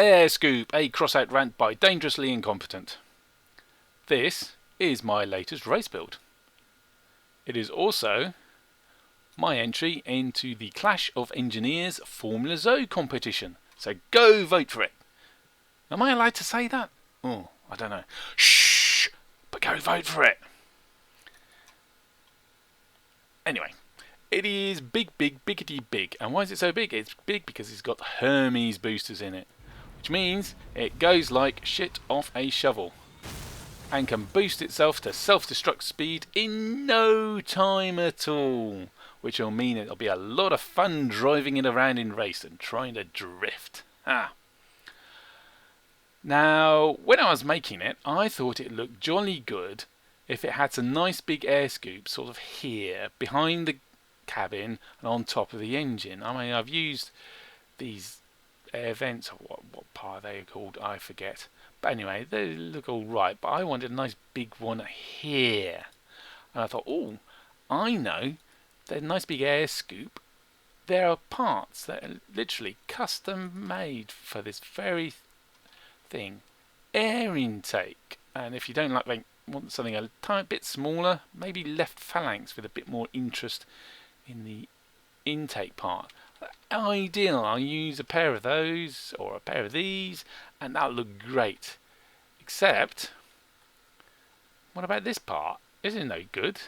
Air Scoop, a Crossout Rant by Dangerously Incompetent. This is my latest race build. It is also my entry into the Clash of Engineers Formula Zoo competition. So go vote for it. Am I allowed to say that? Oh, I don't know. Shh! But go vote for it. Anyway, it is biggity big. And why is it so big? It's big because it's got Hermes boosters in it. Which means it goes like shit off a shovel. And can boost itself to self-destruct speed in no time at all. Which will mean it'll be a lot of fun driving it around in race and trying to drift. Now, when I was making it, I thought it looked jolly good if it had some nice big air scoops sort of here, behind the cabin and on top of the engine. I mean, I've used these air vents, or what part are they called? I forget. But anyway, they look all right, but I wanted a nice big one here. And I thought, oh, I know, the nice big air scoop. There are parts that are literally custom made for this very thing. Air intake. And if you don't want something a tiny bit smaller, maybe left phalanx with a bit more interest in the intake part. Ideal. I'll use a pair of those or a pair of these and that'll look great. Except, what about this part? Isn't it no good?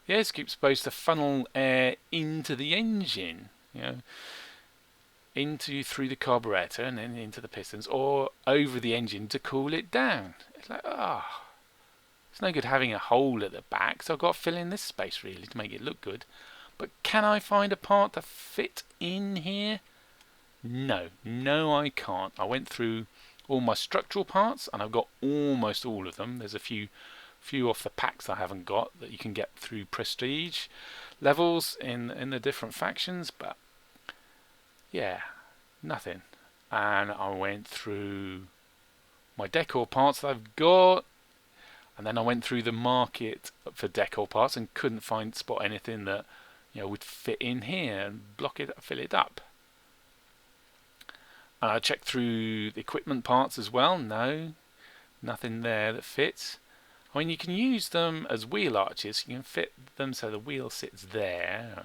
The air scoop's supposed to funnel air into the engine, through the carburetor and then into the pistons or over the engine to cool it down. It's like, it's no good having a hole at the back, so I've got to fill in this space really to make it look good. But can I find a part to fit in here? No, I can't. I went through all my structural parts and I've got almost all of them. There's a few off the packs I haven't got that you can get through prestige levels in the different factions, but yeah, nothing. And I went through my decor parts that I've got, and then I went through the market for decor parts and couldn't spot anything that would fit in here and fill it up. And I checked through the equipment parts as well. No, nothing there that fits. I mean, you can use them as wheel arches. You can fit them so the wheel sits there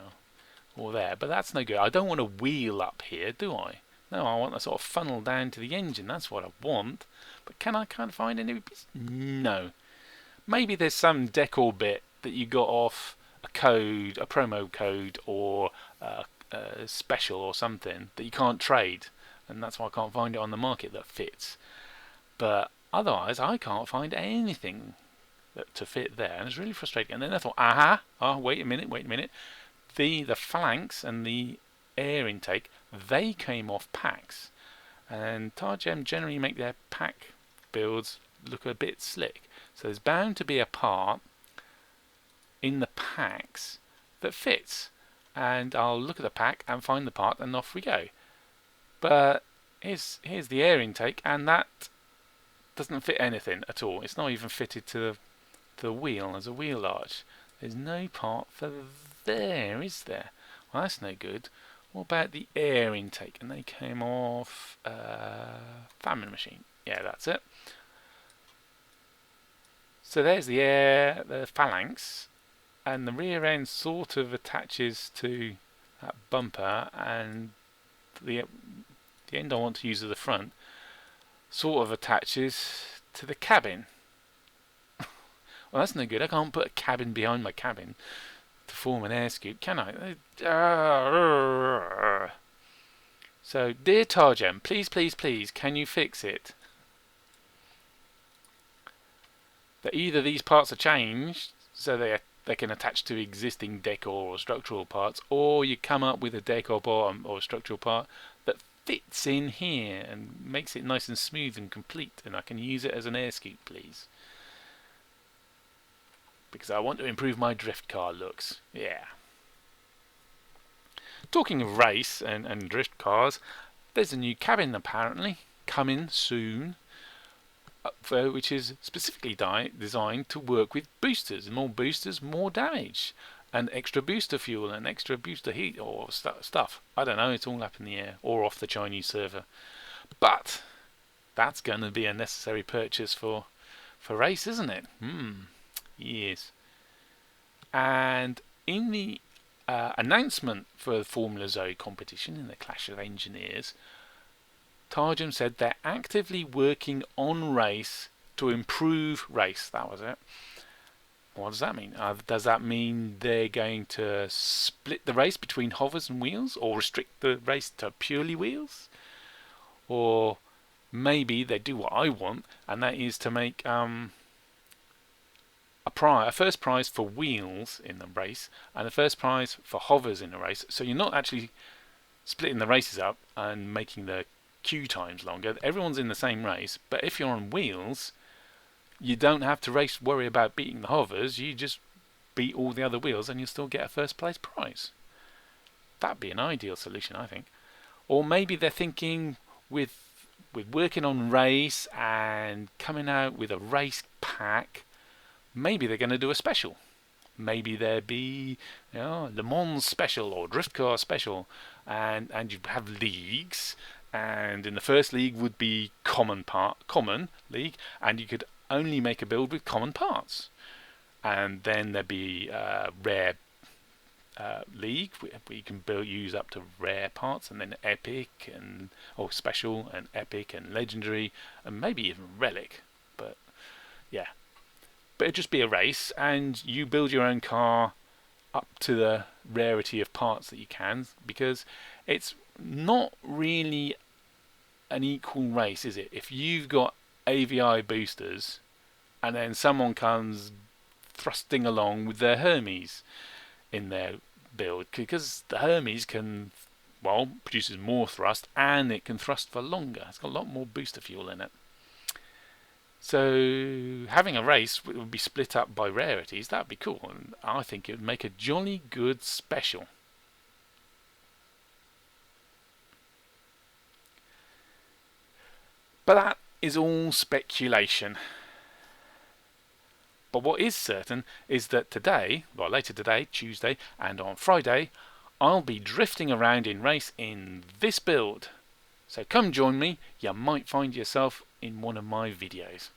or there, but that's no good. I don't want a wheel up here, do I? No, I want a sort of funnel down to the engine. That's what I want. But can I find any bits? No. Maybe there's some decor bit that you got off a promo code, or a special or something that you can't trade, and that's why I can't find it on the market that fits. But otherwise, I can't find anything to fit there, and it's really frustrating. And then I thought, wait a minute. The phalanx and the air intake, they came off packs, and Targem generally make their pack builds look a bit slick. So there's bound to be a part in the packs that fits, and I'll look at the pack and find the part and off we go. But here's the air intake, and that doesn't fit anything at all. It's not even fitted to the wheel as a wheel arch. There's no part for there, is there? Well, that's no good. What about the air intake? And they came off famine machine. Yeah, that's it. So there's the phalanx, and the rear end sort of attaches to that bumper, and the end I want to use at the front sort of attaches to the cabin. Well, that's no good. I can't put a cabin behind my cabin to form an air scoop, can I? So, dear Targem, please, can you fix it? That either these parts are changed so they can attach to existing decor or structural parts, or you come up with a decor part or structural part that fits in here and makes it nice and smooth and complete, and I can use it as an air scoop, please. Because I want to improve my drift car looks. Yeah. Talking of race and drift cars, there's a new cabin apparently coming soon, which is specifically designed to work with boosters. More boosters, more damage, and extra booster fuel and extra booster heat or stuff. I don't know, it's all up in the air or off the Chinese server. But that's going to be a necessary purchase for race, isn't it? Yes. And in the announcement for the Formula Zoe competition in the Clash of Engineers, Targem said they're actively working on race to improve race. That was it. What does that mean? Does that mean they're going to split the race between hovers and wheels, or restrict the race to purely wheels? Or maybe they do what I want, and that is to make a first prize for wheels in the race and a first prize for hovers in the race. So you're not actually splitting the races up and making the queue times longer. Everyone's in the same race, but if you're on wheels, you don't have to worry about beating the hovers. You just beat all the other wheels and you'll still get a first place prize. That'd be an ideal solution, I think. Or maybe they're thinking with working on race and coming out with a race pack, maybe they're going to do a special. Maybe there'd be Le Mans special or Drift Car special, and you have leagues, and in the first league would be common league, and you could only make a build with common parts. And then there'd be rare league where you can use up to rare parts, and then epic and special and epic and legendary and maybe even relic. But yeah, but it'd just be a race, and you build your own car up to the rarity of parts that you can, because it's not really an equal race, is it? If you've got AVI boosters and then someone comes thrusting along with their Hermes in their build, because the Hermes produces more thrust and it can thrust for longer. It's got a lot more booster fuel in it. So having a race would be split up by rarities. That'd be cool, and I think it would make a jolly good special. But that is all speculation. But what is certain is that later today, Tuesday, and on Friday, I'll be drifting around in race in this build. So come join me, you might find yourself in one of my videos.